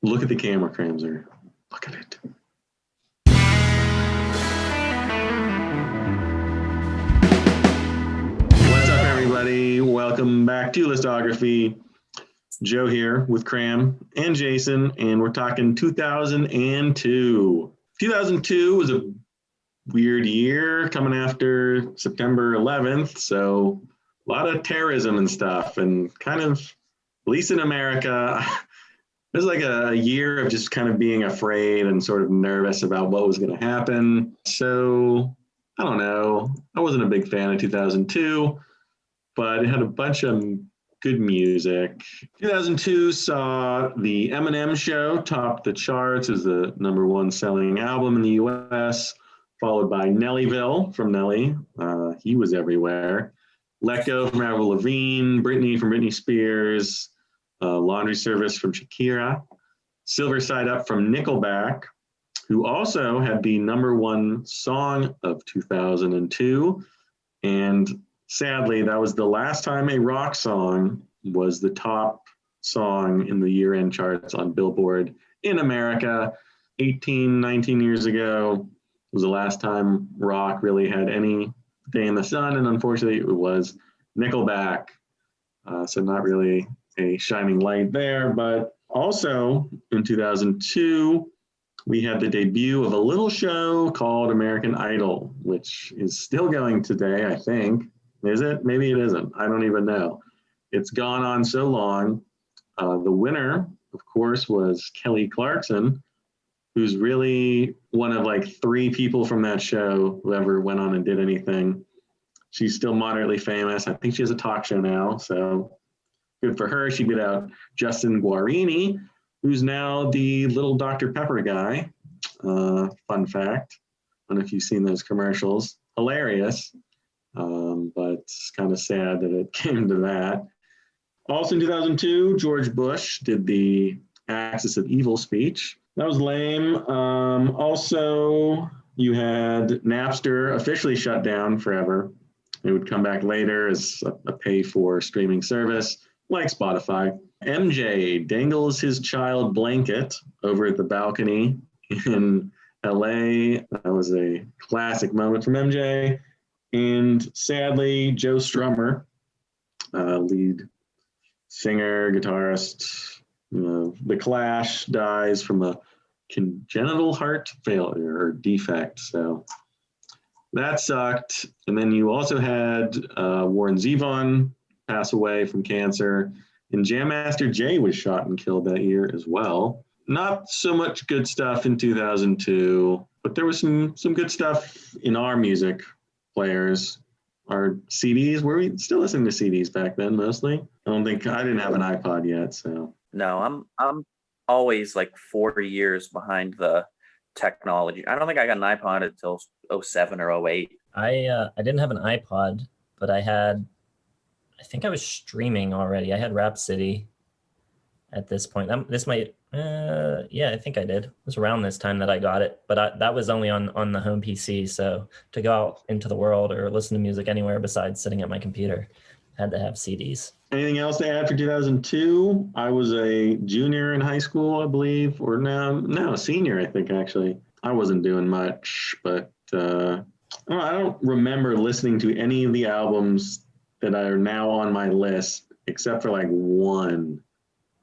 Look at the camera, Kramzer. Look at it. What's up, everybody? Welcome back to Listography. Joe here with Kram and Jason, and we're talking 2002. 2002 was a weird year coming after September 11th, so a lot of terrorism and stuff, and kind of, at least in America, it was like a year of just kind of being afraid and sort of nervous about what was going to happen. So, I don't know. I wasn't a big fan of 2002, but it had a bunch of good music. 2002 saw the Eminem show top the charts as the #1 selling album in the US, followed by Nellyville from Nelly. He was everywhere. Let Go from Avril Lavigne, Britney from Britney Spears, Laundry Service from Shakira, Silver Side Up from Nickelback, who also had the #1 song of 2002. And sadly, that was the last time a rock song was the top song in the year-end charts on Billboard in America. 19 years ago was the last time rock really had any day in the sun, and unfortunately it was Nickelback. So not really a shining light there, but also in 2002, we had the debut of a little show called American Idol, which is still going today, I think. Is it? Maybe it isn't. I don't even know. It's gone on so long. The winner, of course, was Kelly Clarkson, who's really one of like 3 people from that show who ever went on and did anything. She's still moderately famous. I think she has a talk show now, so good for her. She beat out Justin Guarini, who's now the little Dr. Pepper guy. Fun fact. I don't know if you've seen those commercials. Hilarious, but it's kind of sad that it came to that. Also in 2002, George Bush did the Axis of Evil speech. That was lame. Also, you had Napster officially shut down forever. It would come back later as a pay-for streaming service like Spotify. MJ dangles his child blanket over at the balcony in LA. That was a classic moment from MJ. And sadly, Joe Strummer, lead singer, guitarist, The Clash, dies from a congenital heart failure or defect. So that sucked. And then you also had Warren Zevon pass away from cancer. And Jam Master Jay was shot and killed that year as well. Not so much good stuff in 2002, but there was some good stuff in our music players. Our CDs, were we still listening to CDs back then mostly? I didn't have an iPod yet, so. No, I'm always like 4 years behind the technology. I don't think I got an iPod until 07 or 08. I didn't have an iPod, but I think I was streaming already. I had Rhapsody at this point. I think I did. It was around this time that I got it, but that was only on the home PC. So to go out into the world or listen to music anywhere besides sitting at my computer, I had to have CDs. Anything else to add for 2002? I was a junior in high school, I believe, or no, senior, I think, actually. I wasn't doing much, but I don't remember listening to any of the albums that are now on my list, except for like one.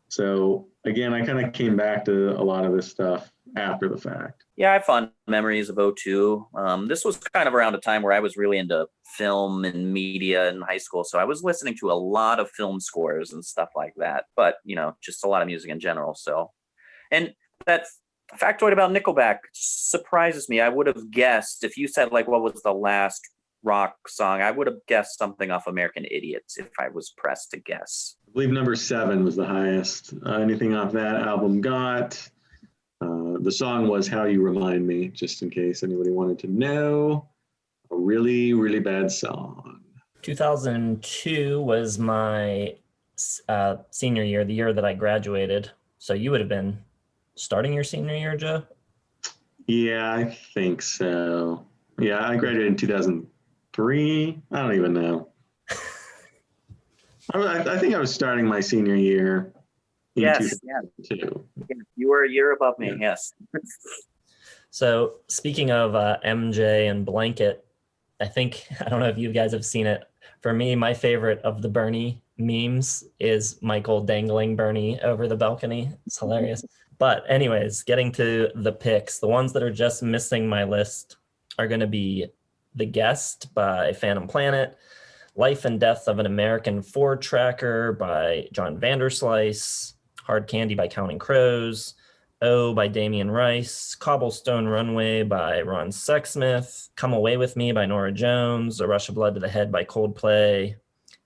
So again, I kind of came back to a lot of this stuff after the fact. Yeah, I have fond memories of 2002. This was kind of around a time where I was really into film and media in high school. So I was listening to a lot of film scores and stuff like that, but just a lot of music in general. So, and that factoid about Nickelback surprises me. I would have guessed, if you said like, what was the last rock song, I would have guessed something off American Idiots if I was pressed to guess. I believe #7 was the highest anything off that album got. The song was How You Remind Me, just in case anybody wanted to know. A really, really bad song. 2002 was my senior year, the year that I graduated. So you would have been starting your senior year, Joe? Yeah, I think so. Yeah, I graduated in 2003. I don't even know. I think I was starting my senior year. in Yes, yeah. 2002. You were a year above me, yes. So speaking of MJ and Blanket, I think, I don't know if you guys have seen it. For me, my favorite of the Bernie memes is Michael dangling Bernie over the balcony. It's hilarious. But anyways, getting to the picks, the ones that are just missing my list are going to be The Guest by Phantom Planet, Life and Death of an American Ford Tracker by John Vanderslice, Hard Candy by Counting Crows, Oh by Damian Rice, Cobblestone Runway by Ron Sexsmith, Come Away With Me by Norah Jones, A Rush of Blood to the Head by Coldplay,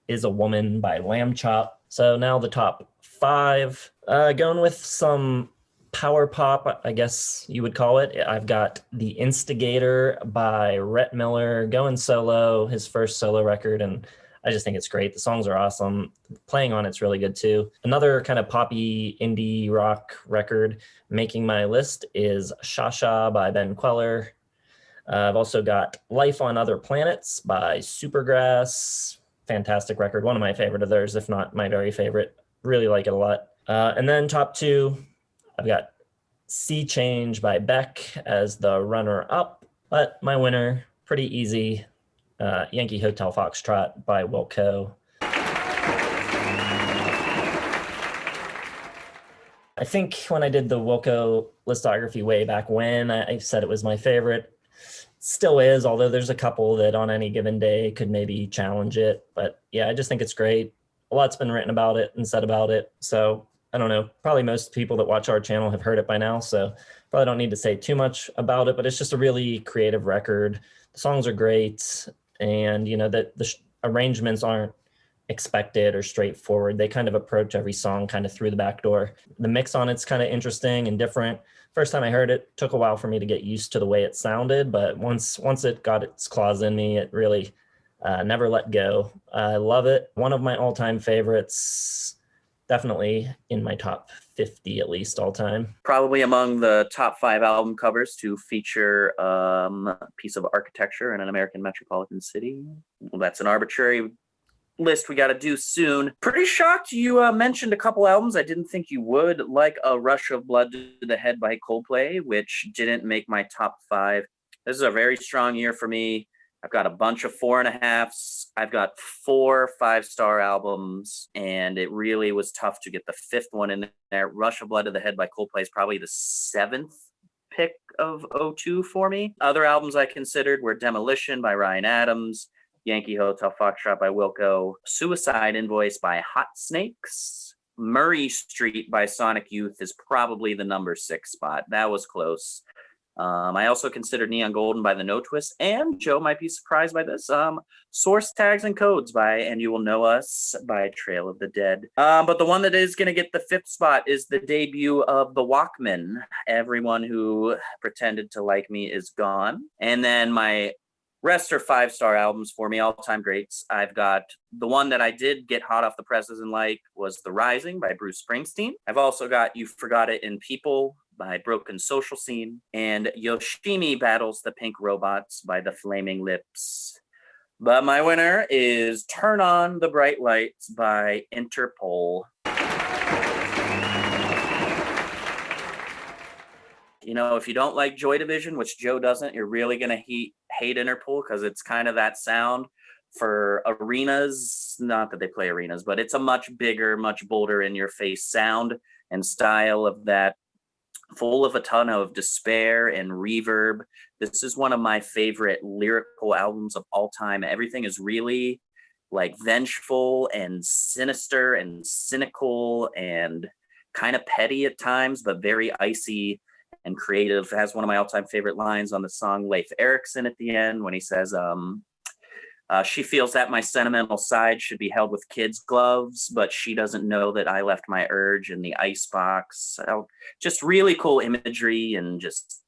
Is a Woman by Lamb Chop. So now the top 5. Going with some power pop, I guess you would call it. I've got The Instigator by Rhett Miller, going solo, his first solo record, and I just think it's great. The songs are awesome. Playing on it's really good too. Another kind of poppy indie rock record making my list is Sha Sha by Ben Queller. I've also got Life on Other Planets by Supergrass. Fantastic record. One of my favorite of theirs, if not my very favorite. Really like it a lot. And then top 2, I've got Sea Change by Beck as the runner-up. But my winner, pretty easy. Yankee Hotel Foxtrot by Wilco. I think when I did the Wilco listography way back when, I said it was my favorite. Still is, although there's a couple that on any given day could maybe challenge it. But yeah, I just think it's great. A lot's been written about it and said about it. So I don't know, probably most people that watch our channel have heard it by now. So probably don't need to say too much about it, but it's just a really creative record. The songs are great. And, you know, that the arrangements aren't expected or straightforward. They kind of approach every song kind of through the back door. The mix on it's kind of interesting and different. First time I heard it, took a while for me to get used to the way it sounded, but once it got its claws in me, it really never let go. I love it. One of my all-time favorites, definitely in my top 50 at least all time. Probably among the top 5 album covers to feature a piece of architecture in an American metropolitan city. Well, that's an arbitrary list we got to do soon. Pretty shocked you mentioned a couple albums I didn't think you would, like A Rush of Blood to the Head by Coldplay, which didn't make my top 5. This is a very strong year for me. I've got a bunch of 4.5s. I've got 4 5-star albums, and it really was tough to get the 5th one in there. Rush of Blood to the Head by Coldplay is probably the 7th pick of '02 for me. Other albums I considered were Demolition by Ryan Adams, Yankee Hotel Foxtrot by Wilco, Suicide Invoice by Hot Snakes, Murray Street by Sonic Youth is probably the number 6 spot. That was close. I also considered Neon Golden by the No Twist, and Joe might be surprised by this, Source Tags and Codes by And You Will Know Us by Trail of the Dead. But the one that is going to get the 5th spot is the debut of The Walkmen, Everyone Who Pretended to Like Me Is Gone. And then my rest are 5-star albums for me, all-time greats. I've got the one that I did get hot off the presses and like was The Rising by Bruce Springsteen. I've also got You Forgot It in People by Broken Social Scene, and Yoshimi Battles the Pink Robots by The Flaming Lips. But my winner is Turn On the Bright Lights by Interpol. You know, if you don't like Joy Division, which Joe doesn't, you're really going to hate Interpol because it's kind of that sound for arenas. Not that they play arenas, but it's a much bigger, much bolder in your face sound and style of that, full of a ton of despair and reverb. This is one of my favorite lyrical albums of all time. Everything is really like vengeful and sinister and cynical and kind of petty at times, but very icy and creative. It has one of my all-time favorite lines on the song Leif Erikson at the end when he says, she feels that my sentimental side should be held with kids' gloves, but she doesn't know that I left my urge in the icebox. Just really cool imagery, and just,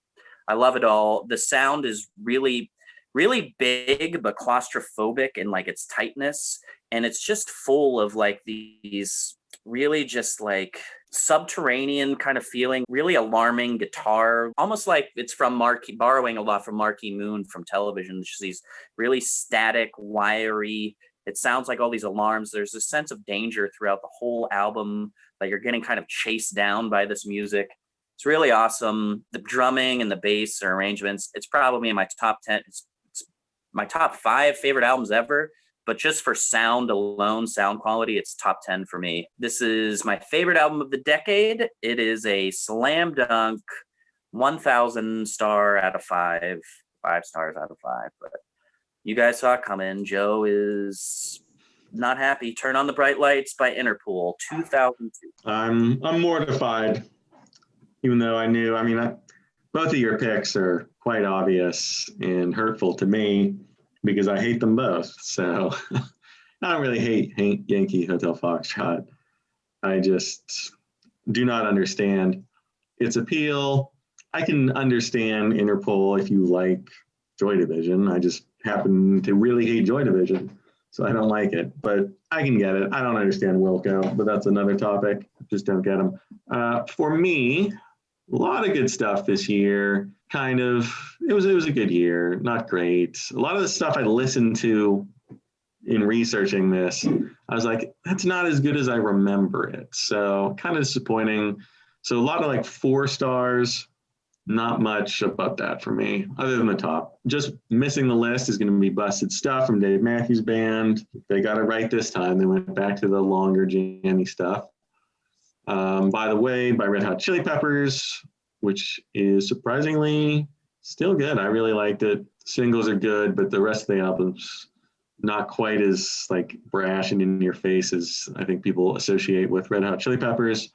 I love it all. The sound is really, really big, but claustrophobic in like its tightness. And it's just full of like these really just like subterranean kind of feeling, really alarming guitar, almost like it's from borrowing a lot from Marquee Moon from television. Just these really static, wiry It sounds like all these alarms. There's a sense of danger throughout the whole album, that you're getting kind of chased down by this music. It's really awesome. The drumming and the bass arrangements, it's probably in my top 10. It's my top 5 favorite albums ever, but just for sound alone, sound quality, it's top 10 for me. This is my favorite album of the decade. It is a slam dunk, 1,000 star out of 5, 5 stars out of 5. But you guys saw it coming. Joe is not happy. Turn on the Bright Lights by Interpol, 2002. I'm mortified, even though I knew. I mean, both of your picks are quite obvious and hurtful to me because I hate them both. So I don't really hate Yankee Hotel Foxtrot. I just do not understand its appeal. I can understand Interpol if you like Joy Division. I just happen to really hate Joy Division, so I don't like it. But I can get it. I don't understand Wilco, but that's another topic. Just don't get them. For me, a lot of good stuff this year. Kind of, it was a good year. Not great. A lot of the stuff I listened to in researching this, I was like, that's not as good as I remember it. So kind of disappointing. So a lot of like 4 stars. Not much above that for me, other than the top. Just missing the list is going to be Busted Stuff from Dave Matthews Band. They got it right this time. They went back to the longer, jammy stuff. By the Way by Red Hot Chili Peppers, which is surprisingly still good. I really liked it. Singles are good, but the rest of the album's not quite as like brash and in your face as I think people associate with Red Hot Chili Peppers.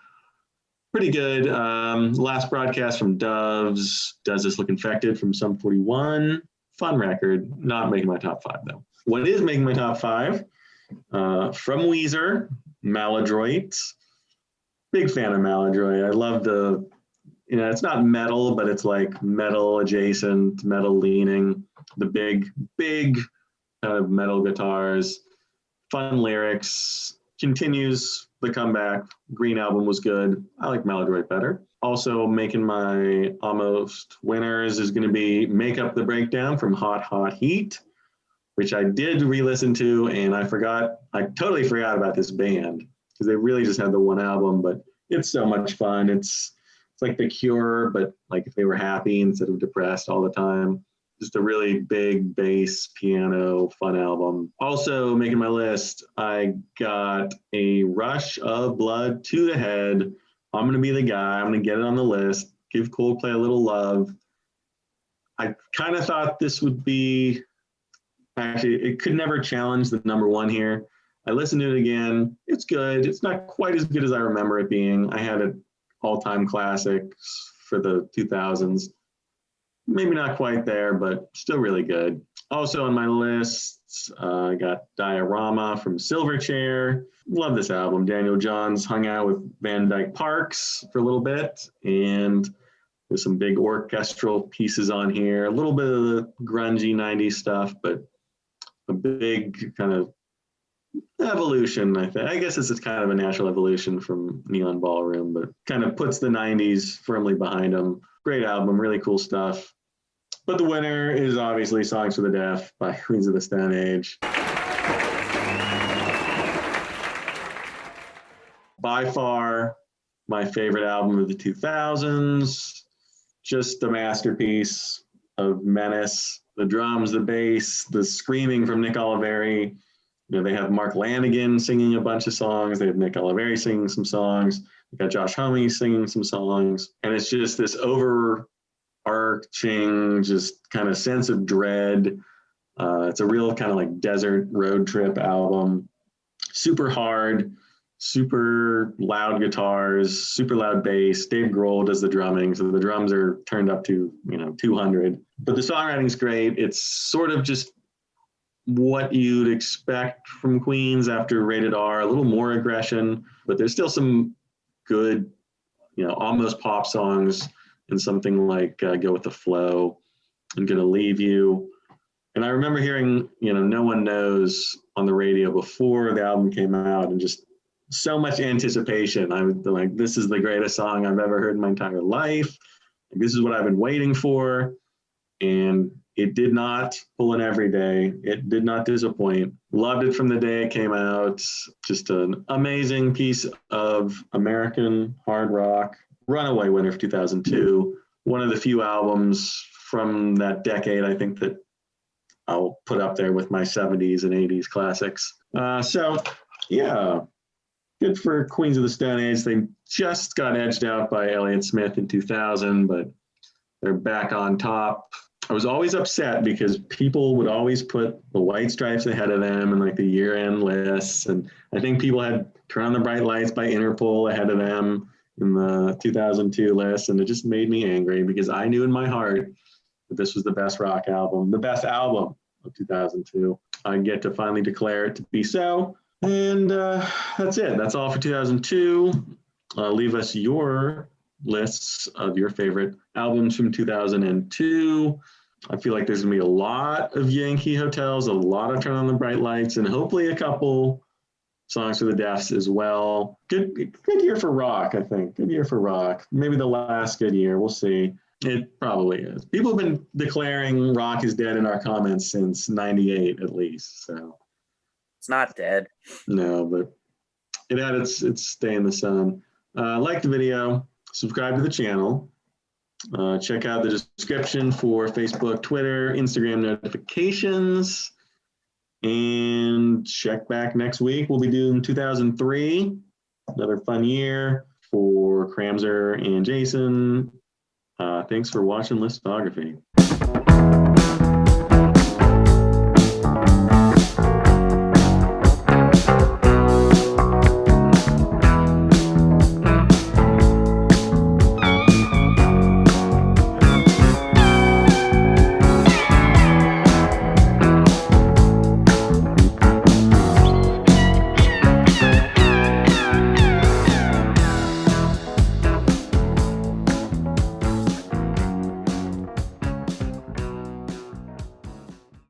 Pretty good. Last Broadcast from Doves. Does This Look Infected from Sum 41. Fun record. Not making my top 5 though. What is making my top 5? From Weezer, Maladroit. Big fan of Maladroit. I love it's not metal, but it's like metal adjacent, metal leaning. The big kind of metal guitars. Fun lyrics. Continues the comeback. Green Album was good. I like Maladroit better. Also making my almost winners is going to be Make Up the Breakdown from Hot Hot Heat, which I did re-listen to, and I totally forgot about this band because they really just had the one album, but it's so much fun. It's like The Cure, but like if they were happy instead of depressed all the time. Just a really big bass, piano, fun album. Also making my list, I got a Rush of Blood to the Head. I'm going to be the guy. I'm going to get it on the list. Give Coldplay a little love. I kind of thought this would be, actually, it could never challenge the number 1 here. I listened to it again. It's good. It's not quite as good as I remember it being. I had it all-time classics for the 2000s. Maybe not quite there, but still really good. Also on my list, I got Diorama from Silverchair. Love this album. Daniel Johns hung out with Van Dyke Parks for a little bit, and there's some big orchestral pieces on here. A little bit of the grungy 90s stuff, but a big kind of evolution, I think. I guess this is kind of a natural evolution from Neon Ballroom, but kind of puts the 90s firmly behind them. Great album, really cool stuff. But the winner is obviously Songs for the Deaf by Queens of the Stone Age. By far, my favorite album of the 2000s. Just a masterpiece of menace. The drums, the bass, the screaming from Nick Oliveri. They have Mark Lanigan singing a bunch of songs. They have Nick Oliveri singing some songs. They got Josh Homme singing some songs. And it's just this overarching, just kind of sense of dread. It's a real kind of like desert road trip album. Super hard, super loud guitars, super loud bass. Dave Grohl does the drumming, so the drums are turned up to 200. But the songwriting's great. It's sort of just what you'd expect from Queens after Rated R, a little more aggression, but there's still some good, almost pop songs, and something like Go With The Flow and Gonna Leave You. And I remember hearing, No One Knows on the radio before the album came out, and just so much anticipation. I was like, this is the greatest song I've ever heard in my entire life. This is what I've been waiting for. and it did not pull an everyday. It did not disappoint. Loved it from the day it came out. Just an amazing piece of American hard rock. Runaway winner of 2002. One of the few albums from that decade, I think, that I'll put up there with my 70s and 80s classics. Yeah, good for Queens of the Stone Age. They just got edged out by Elliott Smith in 2000, but they're back on top. I was always upset because people would always put the White Stripes ahead of them in like the year-end lists. And I think people had Turn on the Bright Lights by Interpol ahead of them in the 2002 list. And it just made me angry because I knew in my heart that this was the best rock album, the best album of 2002. I get to finally declare it to be so. And that's it. That's all for 2002. Leave us your lists of your favorite albums from 2002. I feel like there's going to be a lot of Yankee Hotels, a lot of Turn on the Bright Lights, and hopefully a couple Songs for the Deafs as well. Good year for rock, I think. Good year for rock. Maybe the last good year. We'll see. It probably is. People have been declaring rock is dead in our comments since 98 at least. So It's not dead. no, but it had its stay in the sun. Like the video, subscribe to the channel. Check out the description for Facebook, Twitter, Instagram notifications. And check back next week. We'll be doing 2003, another fun year for Kramzer and Jason. Thanks for watching Listography.